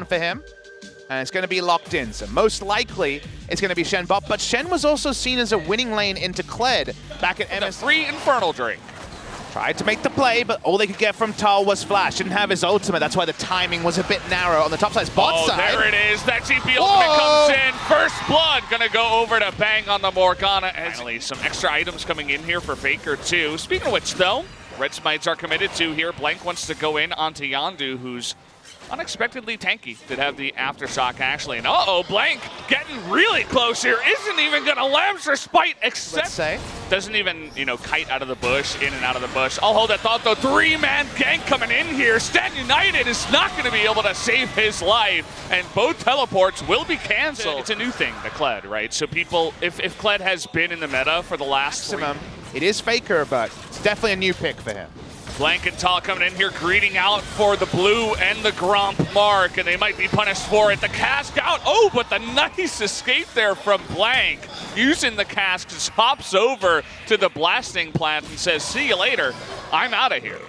for him, and it's going to be locked in. So most likely, it's going to be Shen bot. But Shen was also seen as a winning lane into Kled back at MS. The free Infernal Drink. Tried to make the play, but all they could get from Tal was flash. Didn't have his ultimate. That's why the timing was a bit narrow on the top side. Bot side. There it is. That GP ultimate comes in. First blood gonna go over to Bang on the Morgana. Finally, some extra items coming in here for Faker too. Speaking of which, though, Red Smites are committed to here. Blank wants to go in onto Yondu, who's unexpectedly tanky. Did have the Aftershock actually. And uh-oh, Blank getting really close here. Isn't even gonna Lambs Respite, except doesn't even, you know, kite out of the bush, in and out of the bush. I'll hold that thought though. 3-man gank coming in here. Stand United is not gonna be able to save his life, and both teleports will be canceled. It's a new thing, the Kled, right? So people, if Kled has been in the meta for the last maximum, it is Faker, but it's definitely a new pick for him. Blank and Tal coming in here, greeting out for the blue and the Gromp mark, and they might be punished for it. The cask out. Oh, but the nice escape there from Blank. Using the cask, just hops over to the blasting plant and says, see you later. I'm out of here.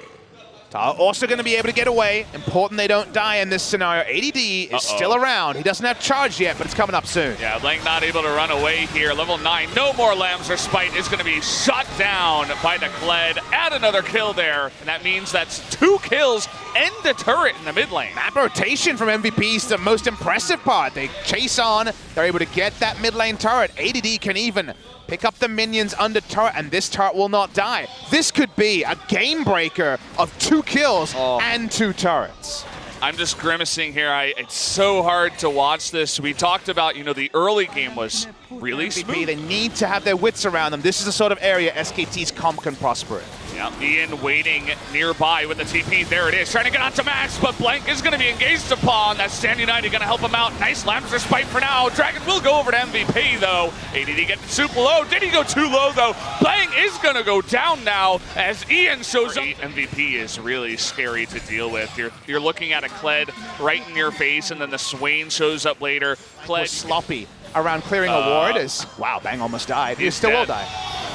Tal also going to be able to get away. Important they don't die in this scenario. ADD is still around. He doesn't have charge yet, but it's coming up soon. Yeah, Blank not able to run away here. Level 9, no more Lambs Respite is going to be shut down by the Kled. Add another kill there, and that means that's 2 kills and the turret in the mid lane. Map rotation from MVP is the most impressive part. They chase on. They're able to get that mid lane turret. ADD can even pick up the minions under turret, and this turret will not die. This could be a game breaker of 2 kills and 2 turrets. I'm just grimacing here. It's so hard to watch this. We talked about, you know, the early game was really smooth. They need to have their wits around them. This is the sort of area SKT's comp can prosper in. Yeah, Ian waiting nearby with the TP. There it is, trying to get onto Max, but Blank is going to be engaged upon. That's Stand United going to help him out. Nice Lambs Respite for now. Dragon will go over to MVP, though. ADD getting super low. Did he go too low, though? Blank is going to go down now as Ian shows up. MVP is really scary to deal with. You're looking at a Kled right in your face, and then the Swain shows up later. Kled was sloppy around clearing a ward. Wow, Bang almost died. He still will die.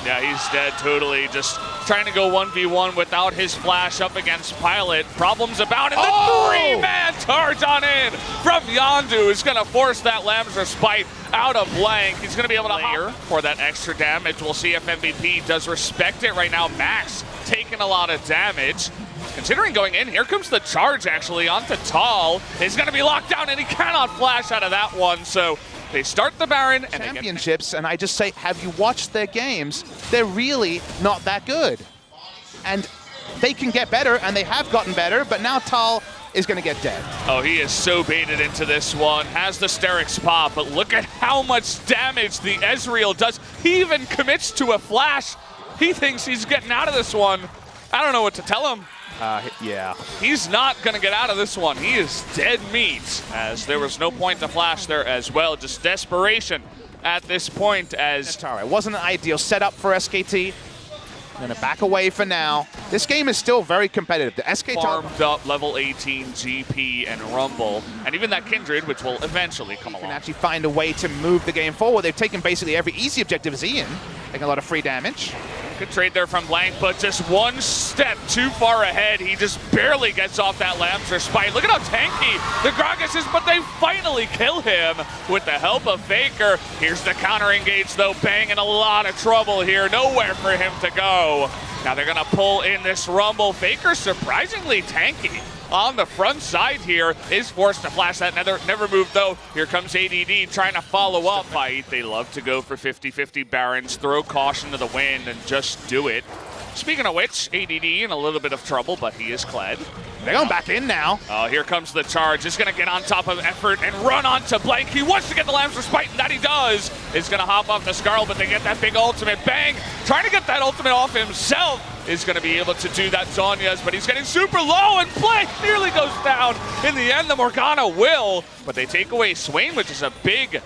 Yeah, he's dead totally. Just trying to go 1v1 without his flash up against Pilot. Problems about it. The 3-man charge on in from Yondu is going to force that Lambs Respite out of Blank. He's going to be able to hire for that extra damage. We'll see if MVP does respect it right now. Max taking a lot of damage. Considering going in, here comes the charge actually onto Tal. He's going to be locked down and he cannot flash out of that one. So they start the Baron and championships, and I just say, have you watched their games? They're really not that good. And they can get better, and they have gotten better, but now Tal is going to get dead. Oh, he is so baited into this one. Has the Sterix pop, but look at how much damage the Ezreal does. He even commits to a flash. He thinks he's getting out of this one. I don't know what to tell him. Yeah. He's not going to get out of this one. He is dead meat, as there was no point to flash there as well. Just desperation at this point as... It wasn't an ideal setup for SKT. I'm going to back away for now. This game is still very competitive. The SKT farmed up level 18 GP and Rumble, and even that Kindred, which will eventually come along. Can actually find a way to move the game forward. They've taken basically every easy objective as Ian, taking a lot of free damage. Good trade there from Blank, but just one step too far ahead. He just barely gets off that Lambs Respite. Look at how tanky the Gragas is, but they finally kill him with the help of Faker. Here's the counter engage, though. Bang in a lot of trouble here. Nowhere for him to go. Now they're going to pull in this Rumble. Faker surprisingly tanky on the front side here, is forced to flash that. Never moved, though. Here comes ADD trying to follow up. Fight. They love to go for 50-50 Barons, throw caution to the wind, and just do it. Speaking of which, ADD in a little bit of trouble, but he is Kled. They're going back in now. Oh, here comes the charge. He's going to get on top of effort and run onto Blank. He wants to get the Lambs Respite, and that he does. He's going to hop off the Scarl, but they get that big ultimate. Bang! Trying to get that ultimate off himself. Is going to be able to do that Zonya's, but he's getting super low, and Blank nearly goes down. In the end, the Morgana will, but they take away Swain, which is a big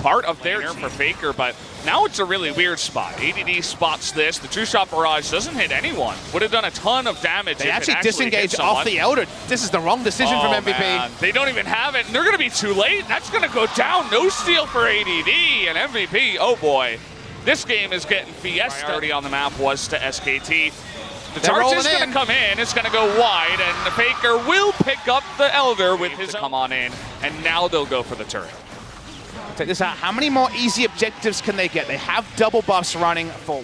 part of their team for Faker, but now it's a really weird spot. ADD spots this. The True Shot Barrage doesn't hit anyone. Would have done a ton of damage. They actually disengaged off the Elder. This is the wrong decision from MVP. Man. They don't even have it, and they're going to be too late. That's going to go down. No steal for ADD, and MVP, oh boy. This game is getting fiesta. Priority on the map was to SKT. The charge is going to come in. It's going to go wide, and the Faker will pick up the Elder with his come on in, and now they'll go for the turret. Check this out. How many more easy objectives can they get? They have double buffs running for...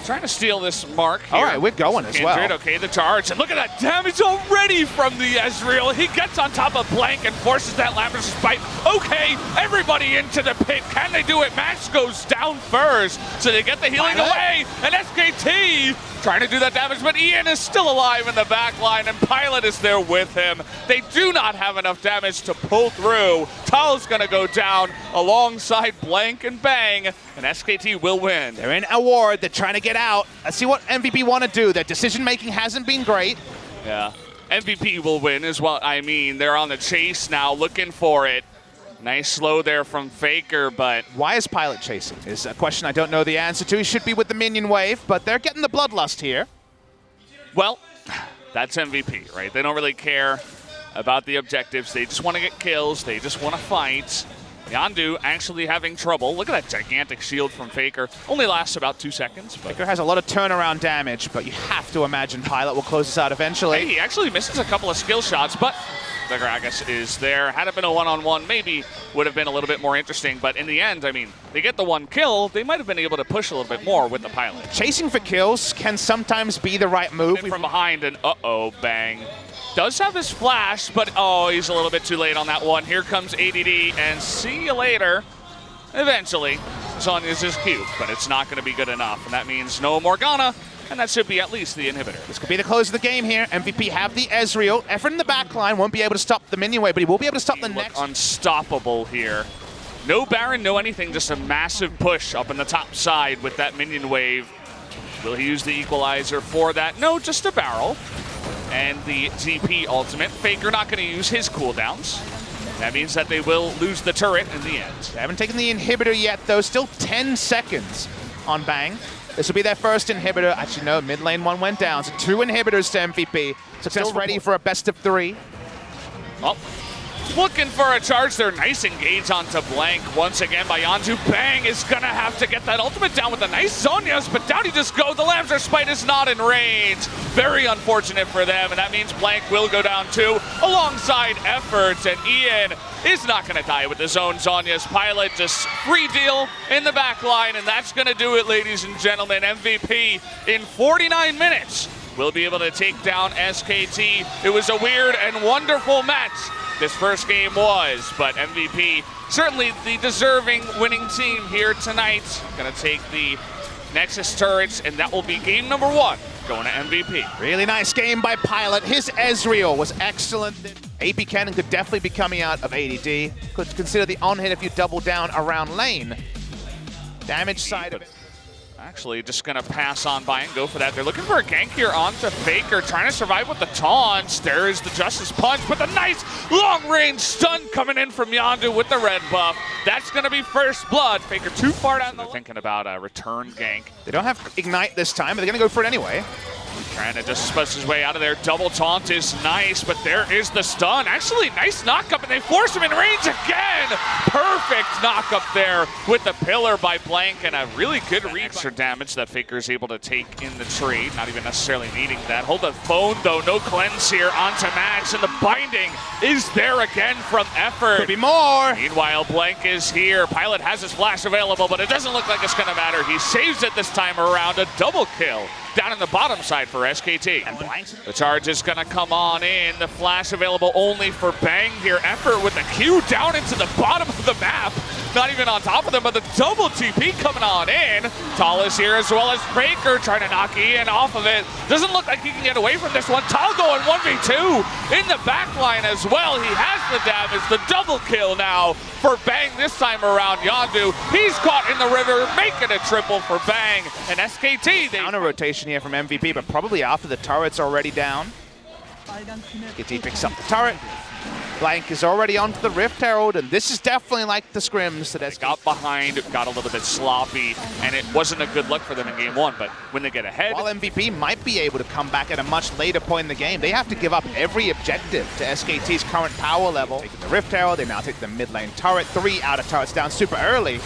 Trying to steal this mark here. All right, we're going as well. Okay, the charge. And look at that damage already from the Ezreal. He gets on top of Blank and forces that Lavish's Spite. Okay, everybody into the pit. Can they do it? Max goes down first. So they get the healing away. And SKT trying to do that damage, but Ian is still alive in the back line, and Pilot is there with him. They do not have enough damage to pull through. Tal's going to go down alongside Blank and Bang, and SKT will win. They're in a ward. They're trying to get out. Let's see what MVP want to do. Their decision-making hasn't been great. Yeah, MVP will win is what I mean. They're on the chase now, looking for it. Nice slow there from Faker, but... Why is Pilot chasing? Is a question I don't know the answer to. He should be with the minion wave, but they're getting the bloodlust here. Well, that's MVP, right? They don't really care about the objectives. They just want to get kills. They just want to fight. Yondu actually having trouble. Look at that gigantic shield from Faker. Only lasts about 2 seconds. But Faker has a lot of turnaround damage, but you have to imagine Pilot will close this out eventually. Hey, he actually misses a couple of skill shots, but the Gragas is there. Had it been a one-on-one, maybe would have been a little bit more interesting. But in the end, I mean, they get the one kill. They might have been able to push a little bit more with the Pilot. Chasing for kills can sometimes be the right move. From behind, and uh-oh, Bang. Does have his flash, but oh, he's a little bit too late on that one. Here comes ADD, and see you later. Eventually, Zhonya's his cube, but it's not going to be good enough. And that means no Morgana, and that should be at least the inhibitor. This could be the close of the game here. MVP have the Ezreal. Effort in the backline won't be able to stop the minion wave, but he will be able to stop the next. Unstoppable here. No Baron, no anything, just a massive push up in the top side with that minion wave. Will he use the equalizer for that? No, just a barrel. And the ZP ultimate. Faker not going to use his cooldowns. That means that they will lose the turret in the end. They haven't taken the inhibitor yet, though. Still 10 seconds on Bang. This will be their first inhibitor. Actually, no, mid lane one went down. So 2 inhibitors to MVP. Success ready for a best of 3. Oh, looking for a charge there. Nice engage onto Blank once again by Yondu. Bang is going to have to get that ultimate down with the nice Zhonya's, but down he just goes. The Lavish's Spite is not in range. Very unfortunate for them, and that means Blank will go down too, alongside Efforts, and Ian is not going to die with his own Zhonya's. Pilot just free deal in the back line, and that's going to do it, ladies and gentlemen. MVP in 49 minutes will be able to take down SKT. It was a weird and wonderful match. This first game was, but MVP, certainly the deserving winning team here tonight. Gonna take the Nexus turrets, and that will be game number 1, going to MVP. Really nice game by Pilot. His Ezreal was excellent. AP Cannon could definitely be coming out of ADD. Could consider the on-hit if you double down around lane. Damage side of it. Actually, just going to pass on by and go for that. They're looking for a gank here onto Faker, trying to survive with the taunts. There is the Justice Punch, but the nice long-range stun coming in from Yondu with the red buff. That's going to be first blood. Faker too far down the line. Thinking about a return gank. They don't have Ignite this time, but they're going to go for it anyway. Trying to just spus his way out of there. Double taunt is nice, but there is the stun. Actually, nice knock-up, and they force him in range again. Perfect knock-up there with the pillar by Blank, and a really good read. Extra damage that Faker is able to take in the trade, not even necessarily needing that. Hold the phone, though. No cleanse here onto Max, and the binding is there again from Effort. Could be more. Meanwhile, Blank is here. Pilot has his flash available, but it doesn't look like it's going to matter. He saves it this time around. A double kill down in the bottom side for SKT. The charge is going to come on in. The flash available only for Bang here. Effort with the Q down into the bottom of the map. Not even on top of them, but the double TP coming on in. Tal is here as well as Faker trying to knock Ian off of it. Doesn't look like he can get away from this one. Tal going 1v2 in the back line as well. He has the damage. The double kill now for Bang this time around. Yondu, he's caught in the river, making a triple for Bang. And SKT, they counter rotation here from MVP, but probably after the turret's already down. SKT picks up the turret. Blank is already onto the Rift Herald, and this is definitely like the scrims that SKT got behind, got a little bit sloppy, and it wasn't a good look for them in game 1, but when they get ahead. While MVP might be able to come back at a much later point in the game, they have to give up every objective to SKT's current power level. Taking the Rift Herald, they now take the mid lane turret, 3 outer turrets down super early,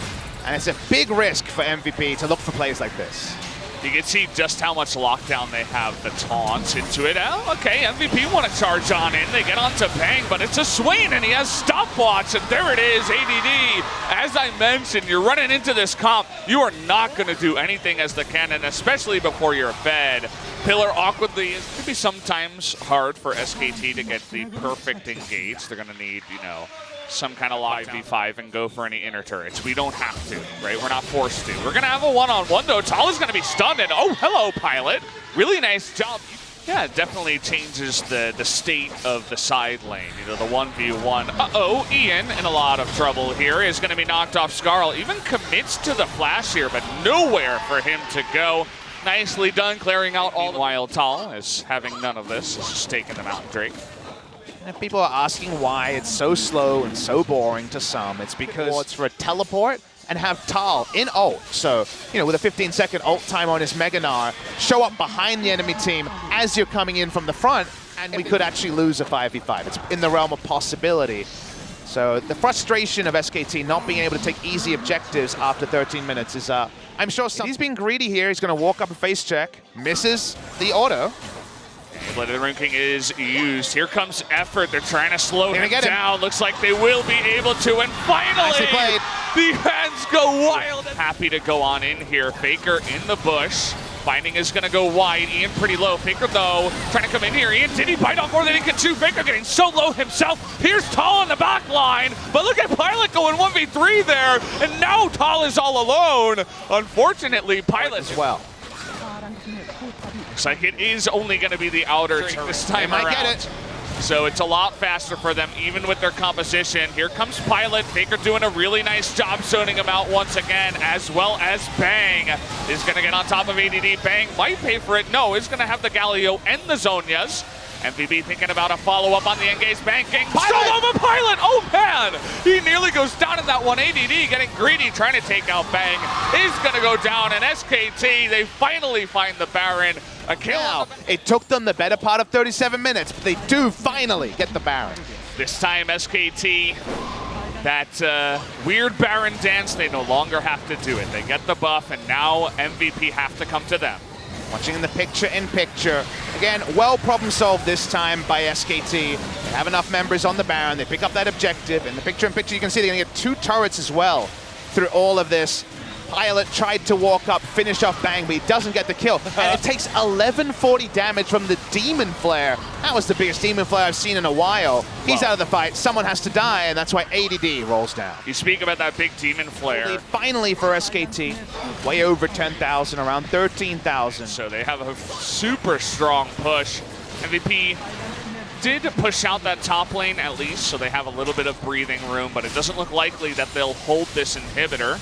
and it's a big risk for MVP to look for plays like this. You can see just how much lockdown they have, the taunts into it. Oh, okay, MVP want to charge on in. They get onto Bang, but it's a Swain, and he has stopwatch, and there it is, ADD. As I mentioned, you're running into this comp. You are not going to do anything as the cannon, especially before you're fed. Pillar awkwardly, it could be sometimes hard for SKT to get the perfect engage. They're going to need, you know, some kind of lock V5 and go for any inner turrets. We don't have to, right? We're not forced to. We're going to have a one-on-one, though. Tal is going to be stunned, and oh, hello, Pilot. Really nice job. Yeah, it definitely changes the state of the side lane. You know, the 1v1. Uh-oh, Ian in a lot of trouble here is going to be knocked off Scarl. Even commits to the flash here, but nowhere for him to go. Nicely done, clearing out all the while Tal is having none of this. Is just taking them out, Drake. And if people are asking why it's so slow and so boring to some, it's because it's for a teleport and have Tal in ult. So, you know, with a 15-second ult time on his Mega Gnar, show up behind the enemy team as you're coming in from the front, and we could actually lose a 5v5. It's in the realm of possibility. So the frustration of SKT not being able to take easy objectives after 13 minutes is, I'm sure he's being greedy here. He's going to walk up a face check, misses the auto. Blade of the Rune King is used. Here comes Effort. They're trying to slow him down. Looks like they will be able to. And finally, the hands go wild. Happy to go on in here. Faker in the bush. Finding is going to go wide. Ian pretty low. Faker, though, trying to come in here. Ian, did he bite off more than he can chew? Faker getting so low himself. Here's Tal on the back line. But look at Pilot going 1v3 there. And now Tal is all alone. Unfortunately, Pilot as well. Looks like it is only going to be the outer this time around. Get it. So it's a lot faster for them, even with their composition. Here comes Pilot. Faker doing a really nice job zoning him out once again, as well as Bang is going to get on top of ADD. Bang might pay for it. No, he's going to have the Galio and the Zonias. MVP thinking about a follow-up on the engage. Bang, getting stole over Pilot. Oh, man. He nearly goes down in that one. ADD getting greedy, trying to take out Bang. Is going to go down, and SKT, they finally find the Baron. A kill. Now, it took them the better part of 37 minutes, but they do finally get the Baron. This time, SKT, that weird Baron dance, they no longer have to do it. They get the buff, and now MVP have to come to them. Watching the picture-in-picture. Again, well problem-solved this time by SKT. They have enough members on the Baron. They pick up that objective. In the picture-in-picture, you can see they're going to get 2 turrets as well through all of this. Pilot tried to walk up, finish off Bang, but he doesn't get the kill. And it takes 1140 damage from the Demon Flare. That was the biggest Demon Flare I've seen in a while. He's out of the fight. Someone has to die, and that's why ADD rolls down. You speak about that big Demon Flare. Finally for SKT, way over 10,000, around 13,000. So they have a super strong push. MVP did push out that top lane at least, so they have a little bit of breathing room, but it doesn't look likely that they'll hold this inhibitor.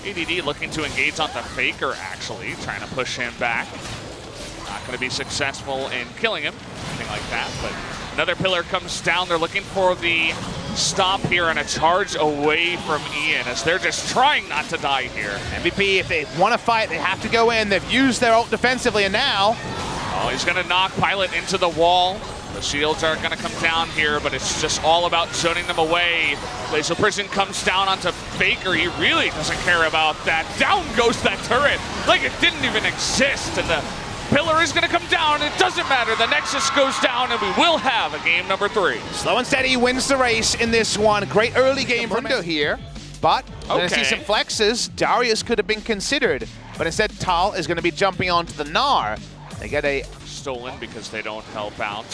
ADD looking to engage on the Faker, actually, trying to push him back. Not going to be successful in killing him, anything like that, but another pillar comes down. They're looking for the stop here and a charge away from Ian as they're just trying not to die here. MVP, if they want to fight, they have to go in. They've used their ult defensively, and now... Oh, he's going to knock Pilot into the wall. The shields are going to come down here, but it's just all about zoning them away. Glacial Prison comes down onto Faker. He really doesn't care about that. Down goes that turret like it didn't even exist. And the pillar is going to come down. It doesn't matter. The Nexus goes down, and we will have a game number 3. Slow and steady wins the race in this one. Great early game from Mundo here. But we're going to see some flexes. Darius could have been considered, but instead Tal is going to be jumping onto the Gnar. They get a stolen because they don't help out.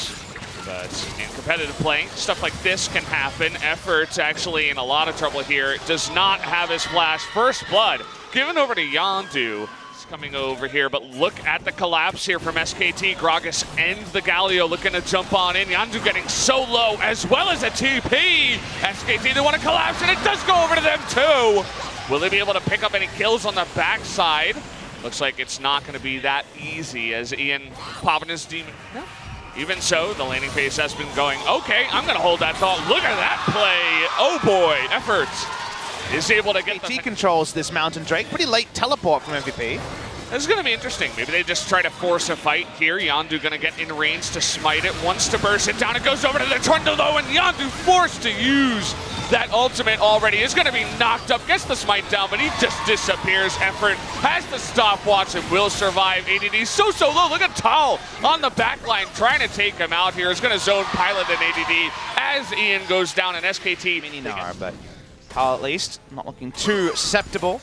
But in competitive play, stuff like this can happen. Effort's actually in a lot of trouble here. Does not have his flash. First blood given over to Yondu. He's coming over here, but look at the collapse here from SKT. Gragas and the Galio looking to jump on in. Yondu getting so low, as well as a TP. SKT, they want to collapse, and it does go over to them too. Will they be able to pick up any kills on the backside? Looks like it's not going to be that easy as Ian popping his demon. No. Even so, the laning phase has been going, okay, I'm going to hold that thought. Look at that play. Oh boy, Efforts is able to get the... controls this Mountain Drake. Pretty late teleport from MVP. This is going to be interesting. Maybe they just try to force a fight here. Yondu going to get in range to smite it. Wants to burst it down. It goes over to the Trundle though, and Yondu forced to use That ultimate already is going to be knocked up, gets the smite down, but he just disappears. Effort has the stopwatch and will survive. ADD so low. Look at Tal on the back line trying to take him out here. Is going to zone Pilot and ADD as Ian goes down and SKT. Mininar, but Tal at least not looking too susceptible.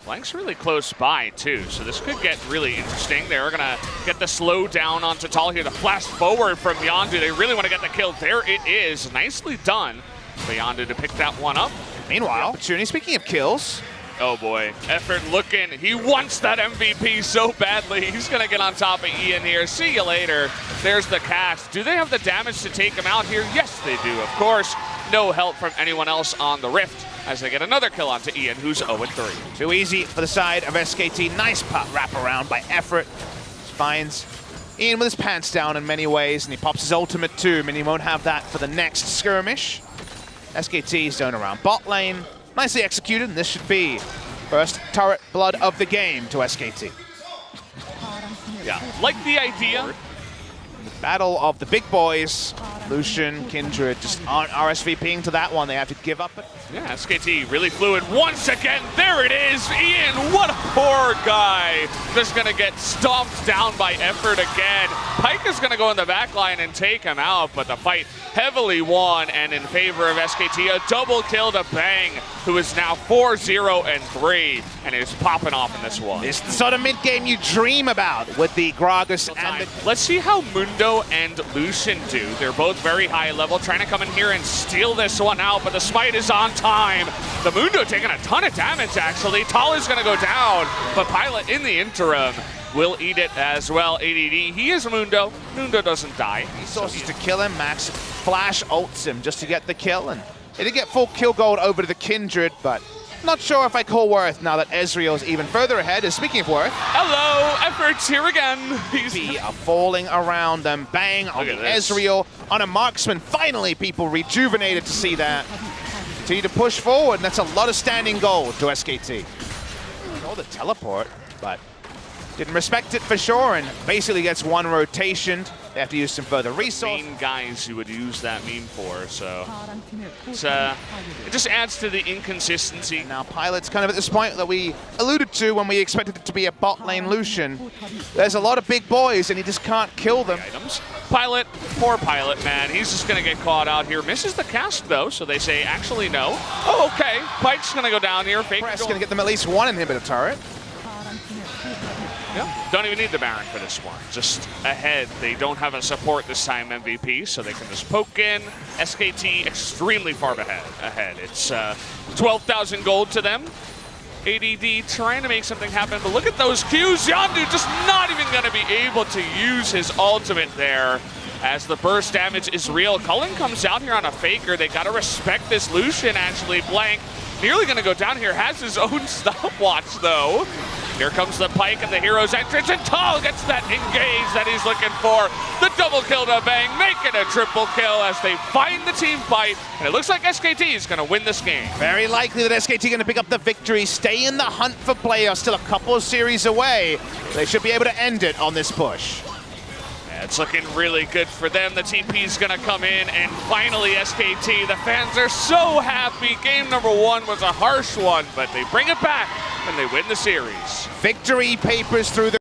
Blank's really close by, too, so this could get really interesting. They're going to get the slow down onto Tal here. The flash forward from Yondu. They really want to get the kill. There it is. Nicely done for Yondu to pick that one up. Meanwhile, opportunity, speaking of kills. Oh, boy. Effort looking. He wants that MVP so badly. He's going to get on top of Ian here. See you later. There's the cast. Do they have the damage to take him out here? Yes, they do, of course. No help from anyone else on the Rift as they get another kill onto Ian, who's 0-3. Too easy for the side of SKT. Nice wrap around by Effort. Finds Ian with his pants down in many ways, and he pops his ultimate too. I mean, he won't have that for the next skirmish. SKT zone around bot lane. Nicely executed, and this should be first turret blood of the game to SKT. Yeah, like the idea. The battle of the big boys. Lucian, Kindred just aren't RSVPing to that one. They have to give up it. Yeah, SKT really fluid once again. There it is. Ian, what a poor guy. Just going to get stomped down by Effort again. Pyke is going to go in the back line and take him out, but the fight heavily won and in favor of SKT. A double kill to Bang, who is now 4-0-3 and is popping off in this one. It's the sort of mid-game you dream about with the Gragas and the... Let's see how Mundo and Lucian do. They're both very high level, trying to come in here and steal this one out, but the smite is on time. The Mundo taking a ton of damage, actually. Tal is going to go down, but Pilot in the interim will eat it as well. ADD, he is Mundo. Mundo doesn't die. Resources to kill him. Max flash ults him just to get the kill, and he did get full kill gold over to the Kindred, but not sure if I call Worth now that Ezreal's even further ahead. And speaking of Worth, hello, Effort's here again. He's falling around them. Bang on the Ezreal on a marksman. Finally, people rejuvenated to see that. Continue to push forward, and that's a lot of standing gold to SKT. Oh, the teleport, but didn't respect it for sure, and basically gets one rotation. They have to use some further resources. Main guys who would use that meme for, so it's, it just adds to the inconsistency. Now Pilot's kind of at this point that we alluded to when we expected it to be a bot lane Lucian. There's a lot of big boys, and he just can't kill them. Pilot, poor Pilot, man. He's just going to get caught out here. Misses the cast, though, so they say, actually, no. Oh, okay. Pyke's going to go down here. Press going to get them at least one inhibitor turret. Yeah. Don't even need the Baron for this one. Just ahead. They don't have a support this time, MVP, so they can just poke in. SKT extremely far ahead. It's 12,000 gold to them. ADD trying to make something happen, but look at those Qs. Yondu just not even going to be able to use his ultimate there as the burst damage is real. Cullen comes out here on a faker. They got to respect this Lucian, actually. Blank nearly going to go down here. Has his own stopwatch, though. Here comes the Pyke and the hero's entrance, and Tal gets that engage that he's looking for. The double kill to Bang, make it a triple kill as they find the team fight, and it looks like SKT is going to win this game. Very likely that SKT going to pick up the victory, stay in the hunt for playoffs, still a couple of series away. They should be able to end it on this push. It's looking really good for them. The TP's gonna come in, and finally SKT. The fans are so happy. Game number one was a harsh one, but they bring it back and they win the series. Victory papers through the